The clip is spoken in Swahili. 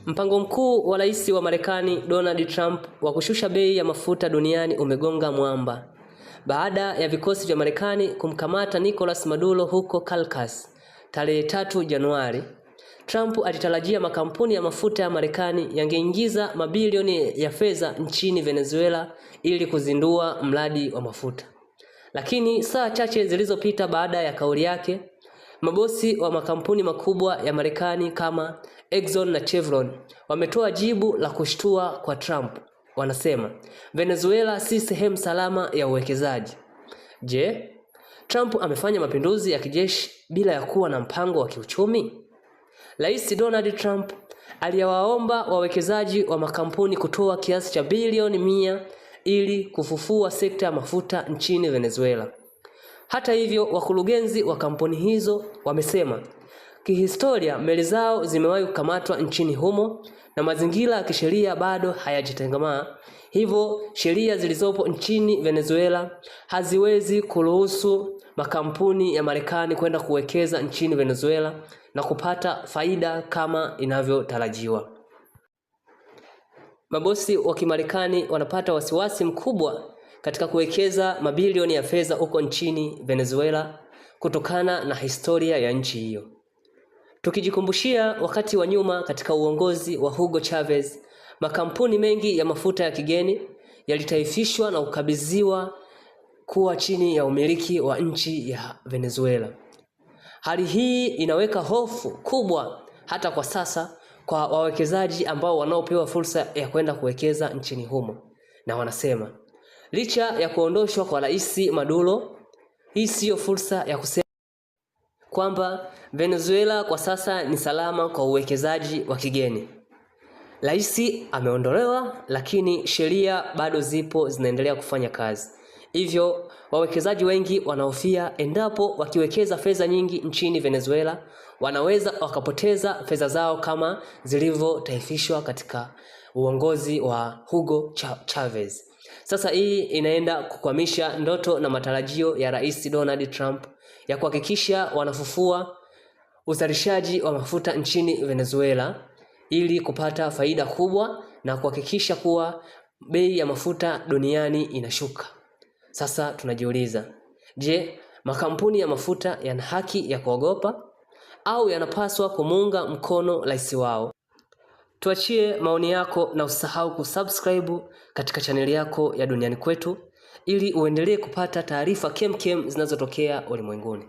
Mpango mkuu wa rais wa Marekani Donald Trump wa kushusha bei ya mafuta duniani umegonga mwamba. Baada ya vikosi vya Marekani kumkamata Nicolas Maduro huko Caracas tarehe 3 Januari, Trump alitarajia makampuni ya mafuta ya Marekani yangeingiza mabilioni ya fedha nchini Venezuela ili kuzindua mradi wa mafuta. Lakini saa chache zilizopita baada ya kauli yake, mabosi wa makampuni makubwa ya Marekani kama Exxon na Chevron wametoa jibu la kushtua kwa Trump. Wanasema Venezuela si sehemu salama ya uwekezaji. Je, Trump amefanya mapinduzi ya kijeshi bila ya kuwa na mpango wa kiuchumi? Rais Donald Trump aliwaomba wawekezaji wa makampuni kutoa kiasi cha bilioni 100 ili kufufua sekta ya mafuta nchini Venezuela. Hata hivyo, wakurugenzi wa kampuni hizo wamesema kihistoria meli zao zimewahi kukamatwa nchini humo na mazingira ya kisheria bado hayajitengamaa. Hivyo sheria zilizopo nchini Venezuela haziwezi kuruhusu makampuni ya Marekani kwenda kuwekeza nchini Venezuela na kupata faida kama inavyotarajiwa. Mabosi wa Kimarekani wanapata wasiwasi mkubwa katika kuwekeza mabilioni ya fedha huko nchini Venezuela kutokana na historia ya nchi hiyo. Tukijikumbushia wakati wa nyuma katika uongozi wa Hugo Chavez, makampuni mengi ya mafuta ya kigeni yalitaifishwa na kukabidhiwa kuwa chini ya umiliki wa nchi ya Venezuela. Hali hii inaweka hofu kubwa hata kwa sasa kwa wawekezaji ambao wanaopewa fursa ya kwenda kuwekeza nchini humo. Na wanasema licha ya kuondoshwa kwa Rais Maduro, hii siyo fursa ya kusema kwamba Venezuela kwa sasa ni salama kwa uwekezaji wa kigeni. Rais ameondolewa, lakini sheria bado zipo zinaendelea kufanya kazi. Hivyo wawekezaji wengi wanahofia endapo wakiwekeza fedha nyingi nchini Venezuela wanaweza wakapoteza fedha zao kama zilivyotaifishwa katika uongozi wa Hugo Chavez. Sasa hii inaenda kukwamisha ndoto na matarajio ya Rais Donald Trump ya kuhakikisha wanafufua uzalishaji wa mafuta nchini Venezuela ili kupata faida kubwa na kuhakikisha kuwa bei ya mafuta duniani inashuka. Sasa tunajiuliza, je, makampuni ya mafuta yana haki ya kuogopa au yanapaswa kumuunga mkono rais wao? Tuachie maoni yako na usahau kusubscribe katika chaneli yako ya Duniani Kwetu ili uendelee kupata taarifa kemkem zinazotokea ulimwenguni.